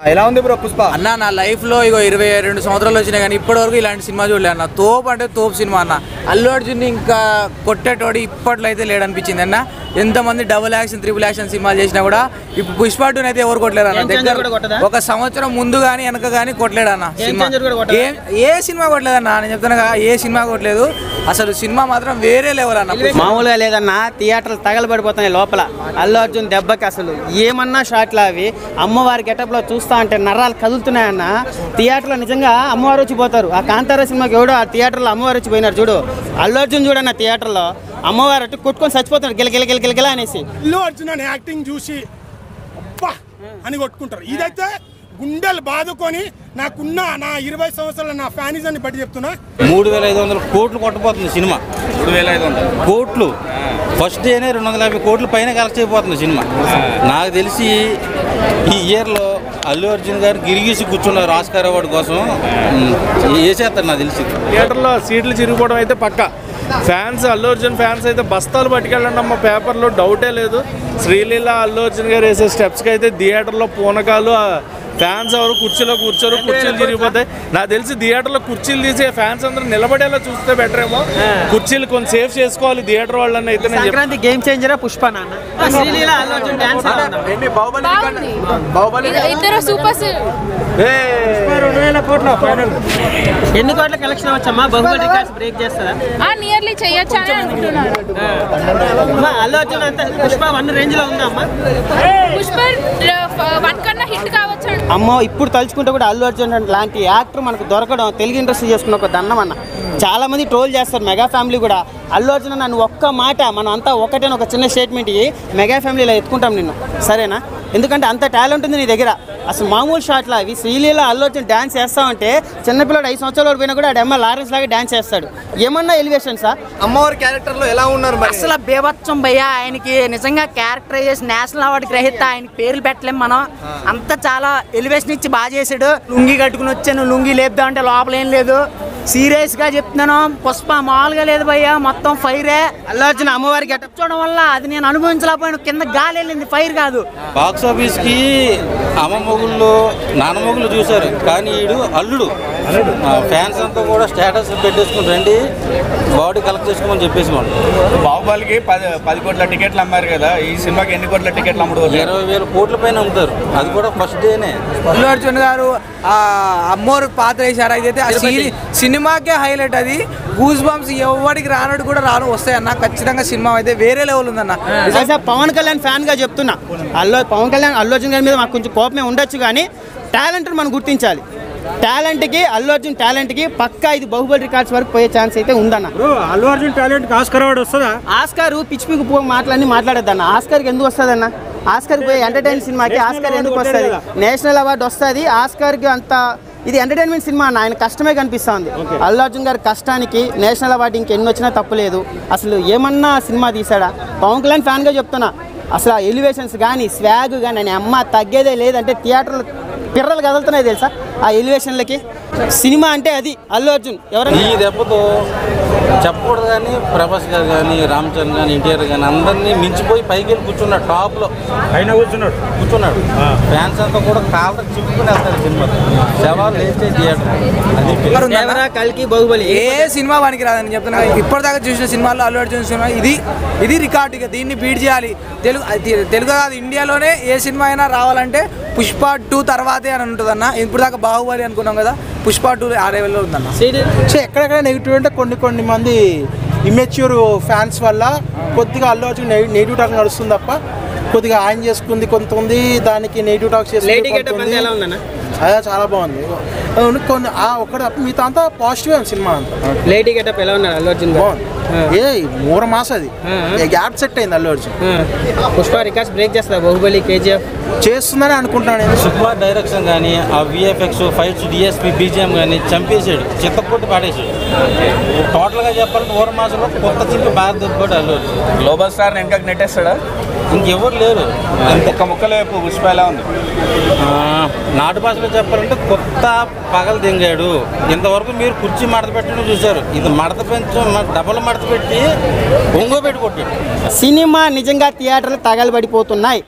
ఎలా ఉంది బ్రో పుష్ప అన్న నా లైఫ్ లో ఇగో 22 సంవత్సరాలు వచ్చినా కానీ ఇప్పటివరకు ఇలాంటి సినిమా చూడలే అన్న. తోపు అంటే తోపు సినిమా అన్న. అల్లు అర్జున్ ఇంకా కొట్టేటోడు ఇప్పట్లో అయితే లేడనిపించింది అన్న. ఎంతమంది డబుల్ యాక్షన్ ట్రిపుల్ యాక్షన్ సినిమాలు చేసినా కూడా ఇప్పుడు పుష్ప 2 అయితే ఎవరు కొట్టలేరు అన్న. దగ్గర ఒక సంవత్సరం ముందు కానీ వెనక కానీ కొట్టలేడు అన్న. సినిమా ఏ సినిమా కొట్టలేదన్న. నేను చెప్తాను ఏ సినిమా కొట్టలేదు. అసలు సినిమా మాత్రం వేరే లెవెల్ అన్న. మామూలుగా లేదన్న. థియేటర్లు తగలబడిపోతున్నాయి లోపల. అల్లు అర్జున్ దెబ్బకి అసలు ఏమన్నా షాట్లు అవి అమ్మవారి గెటప్ లో చూస్తా అంటే నరాలు కదులుతున్నాయన్న. థియేటర్లో నిజంగా అమ్మవారు వచ్చిపోతారు. ఆ కాంతారా సినిమాకి ఎవడో ఆ థియేటర్లో అమ్మవారు వచ్చిపోయినారు చూడు. అల్లు అర్జున్ చూడన్న థియేటర్లో అమ్మవారు అటు కొట్టుకొని చచ్చిపోతాడు గిలగిల గిలగిల అనేసి. అల్లు అర్జున్ అని యాక్టింగ్ చూసి అబ్బా అని కొట్టుకుంటారు. ఇదైతే గుండెలు బాదుకొని నాకున్న నా 20 సంవత్సరాల నా ఫ్యానిజాన్ని బట్టి చెప్తున్నా. 3500 కోట్లు కొట్టబోతుంది సినిమా. 3500 కోట్లు ఫస్ట్ డేనే 250 కోట్ల పైన కలెక్ట్ అయిపోతుంది సినిమా. నాకు తెలిసి ఈ ఇయర్లో అల్లు అర్జున్ గారు గిరిగీసి కూర్చున్నారు ఆస్కార్ అవార్డు కోసం. వేసేస్తారు నాకు తెలిసి. థియేటర్లో సీట్లు చిరిగిపోవడం అయితే పక్క. ఫ్యాన్స్ అల్లు అర్జున్ ఫ్యాన్స్ అయితే బస్తాలు పట్టుకెళ్ళండి అమ్మ పేపర్లో డౌటే లేదు. శ్రీలీల అల్లు అర్జున్ గారు వేసే స్టెప్స్కి అయితే థియేటర్లో పూనకాలు. ఫ్యాన్స్ ఎవరు కుర్చీలో కూర్చోరు, కుర్చీలు చిరిగిపోతాయి. నాకు తెలిసి థియేటర్లో కుర్చీలు తీసే ఫ్యాన్స్ అందరూ నిలబడేలా చూస్తే బెటర్ ఏమో. కుర్చీలు కొంచెం సేఫ్ చేసుకోవాలి థియేటర్ వాళ్ళని అయితే. సంక్రాంతి గేమ్ చేంజరా పుష్ప నాన్న. శ్రీలీల అల్లు అర్జున్ డాన్స్ ఎన్ని కోట్ల కలెక్షన్ అవచ్చమ్మా? బాహుబలి రికార్డ్స్ బ్రేక్ చేస్తారా? నియర్లీ చేయొచ్చు అని అనుకుంటున్నారు. అల్లు అర్జున్ అంతా పుష్ప 1 రేంజ్ లో ఉందా అమ్మా? పుష్ప 1 కన్నా హిట్ కావచ్చు. అమ్మో ఇప్పుడు తలుచుకుంటే కూడా అల్లు అర్జున్ లాంటి యాక్టర్ మనకు దొరకడం తెలుగు ఇండస్ట్రీ చేసుకున్న ఒక దండం అన్న. చాలా మంది ట్రోల్ చేస్తారు మెగా ఫ్యామిలీ కూడా. అల్లు అర్జున్ నన్ను ఒక్క మాట మనం అంతా ఒకటేనా ఒక చిన్న స్టేట్మెంట్ ఇవి మెగా ఫ్యామిలీలో ఎత్తుకుంటాం నిన్ను, సరేనా? ఎందుకంటే అంత టాలెంట్ ఉంది నీ దగ్గర. అసలు మామూలు షాట్లు అవి. శ్రీలీల అల్లు అర్జున్ డ్యాన్స్ చేస్తామంటే చిన్నపిల్లడు 5 సంవత్సరాల వరకు పోయినా కూడా ఆ అమ్మ లారెన్స్ లాగా డ్యాన్స్ చేస్తాడు. ఏమన్నా ఎలివేషన్సా? అమ్మవారి క్యారెక్టర్ లో ఎలా ఉన్నారు? అసలు బేబత్సం భయ్యా. ఆయనకి నిజంగా క్యారెక్టరైజేషన్ నేషనల్ అవార్డు గ్రహీత. ఆయనకి పేర్లు పెట్టలేం మనం. అంత చాలా ఎలివేషన్ ఇచ్చి బాగా చేశాడు. లుంగి కట్టుకుని వచ్చాను, లుంగి లేపుదా అంటే లోపల ఏం లేదు. సీరియస్ గా చెప్తున్నాను, పుష్ప మామూలుగా లేదు భయ్యా. మొత్తం ఫైరే. అల్లు అర్జున్ అమ్మవారి గెటప్ చూడడం వల్ల అది నేను అనుభవించలేకపోయాను. కింద గాలి వెళ్ళింది, ఫైర్ కాదు. బాక్స్ ఆఫీస్ కి అమ్మ మొగుళ్ళు నాన్న మొగుళ్ళు చూశారు, కానీ ఈడు అల్లుడు. ఫ్యాన్స్ అంతా కూడా స్టేటస్ పెట్టేసుకుని రండి బాడీ కలెక్ట్ చేసుకోమని చెప్పేసి వాళ్ళు. బాహుబలికి 10 కోట్ల టికెట్లు అమ్మారు కదా, ఈ సినిమాకి ఎన్ని కోట్ల టికెట్లు అమ్ముడు? 20,000 కోట్ల పైన అమ్ముతారు. అది కూడా ఫస్ట్ డేనే. అల్లు అర్జున్ గారు అమ్మోరు పాత్ర వేశారు. అయితే సినిమాకే హైలైట్. అది గూస్ బంప్స్ ఎవరికి రానట్టు కూడా వస్తాయన్న. ఖచ్చితంగా సినిమా అయితే వేరే లెవెల్ ఉందన్న. పవన్ కళ్యాణ్ ఫ్యాన్ గా చెప్తున్నా. పవన్ కళ్యాణ్ అల్లు అర్జున్ గారి మీద మాకు కొంచెం కోపమే ఉండొచ్చు, కానీ టాలెంట్ మనం గుర్తించాలి. టాలెంట్కి అల్లు అర్జున్ టాలెంట్కి పక్కా ఇది బాహుబలి రికార్డ్స్ వరకు పోయే ఛాన్స్ అయితే ఉందన్న. Allu Arjun talent Oscar award వస్తుందా? ఆస్కార్ పిచ్చి పిక్కు మాటలన్నీ మాట్లాడద్దన్న. ఆస్కార్కి ఎందుకు వస్తుందన్న? ఆస్కార్ పోయి ఎంటర్టైన్ సినిమాకి ఆస్కార్ ఎందుకు వస్తుంది? నేషనల్ అవార్డు వస్తుంది. ఆస్కార్కి అంత ఇది ఎంటర్టైన్మెంట్ సినిమా అన్న. ఆయన కష్టమే కనిపిస్తుంది. అల్లు అర్జున్ గారి కష్టానికి నేషనల్ అవార్డు ఇంకెన్ని వచ్చినా తప్పులేదు. అసలు ఏమన్నా సినిమా తీసాడా? పవన్ కళ్యాణ్ ఫ్యాన్గా చెప్తున్నా. అసలు ఆ ఎలివేషన్స్ కానీ స్వాగ్ కానీ అని అమ్మ తగ్గేదే లేదంటే థియేటర్లు పిర్రలు కదులుతున్నాయి తెలుసా ఆ ఎలివేషన్లకి. సినిమా అంటే అది అల్లు అర్జున్. ఎవరైనా ఈ దెబ్బతో చెప్పకూడదు, కానీ ప్రభాస్ గారు కానీ రామ్ చరణ్ కానీ ఎన్టీఆర్ కానీ అందరినీ మించిపోయి పైకి వెళ్ళి కూర్చున్నాడు. టాప్లో ఆయన కూర్చున్నాడు. ఫ్యాన్స్ అంతా కూడా కాళ్ళకి చిక్కుకుని వెళ్తారు సినిమా. శవాలు లేచే థియేటర్. అది కల్కి బాహుబలి ఏ సినిమా పనికి రాదని చెప్తున్నా. ఇప్పటిదాకా చూసిన సినిమాల్లో అల్లు అర్జున్ సినిమా ఇది రికార్డు. ఇక దీన్ని బీట్ చేయాలి. తెలుగు కాదు ఇండియాలోనే ఏ సినిమా అయినా రావాలంటే పుష్ప 2 తర్వాతే అని ఉంటుందన్న. ఇప్పుడు దాకా బాహుబలి అనుకున్నాం కదా, పుష్ప 2 ఆ లెవెల్లో ఉందన్న. సో ఎక్కడెక్కడ నెగిటివ్ అంటే కొన్ని మంది ఇమ్మెచ్యూర్ ఫ్యాన్స్ వల్ల కొద్దిగా అల్లు అర్జున్ నెగిటివ్ టాక్ నడుస్తుంది తప్ప కొద్దిగా ఆయన చేసుకుంది కొంతమంది దానికి నెగిటివ్ టాక్ చేస్తుంది. అదే చాలా బాగుంది. కొన్ని ఒకటి మిగతా అంతా పాజిటివ్ సినిమా అంతా. లేడీ గెటప్ ఎలా ఉన్నారు అల్లు అర్జున్? బాగుంది. మూర మాస అది గ్యాప్ సెట్ అయింది అల్లు అర్జున్. పుష్ప రికార్డ్స్ బ్రేక్ చేస్తా బాహుబలి కేజీఎఫ్ చేస్తుందని అనుకుంటున్నాను నేను. సూపర్ డైరెక్షన్ కానీ ఆ విఎఫ్ఎక్స్ ఫైట్స్ డిఎస్పీ బీజిఎం కానీ చంపేసాడు, చిత్తకొట్టి పాడేసాడు. టోటల్గా చెప్పాలంటే ఓవర్ మాసంలో కొత్త చింపి బాగా దొరికిపోయాడు అల్లు అర్జున్. గ్లోబల్ స్టార్ వెనకకి నెట్టేస్తాడా? ఇంకెవరు లేరు. ఒక్క ముక్కలో పుష్ప ఎలా ఉంది? నాటు భాషలో చెప్పాలంటే కొత్త పగలు దింగాడు. ఇంతవరకు మీరు కుర్చీ మడత పెట్టడం చూశారు. ఇది మడత డబల్ మడత పెట్టి ఒంగో పెట్టి కొట్టాడు. సినిమా నిజంగా థియేటర్లు తగలబడిపోతున్నాయి.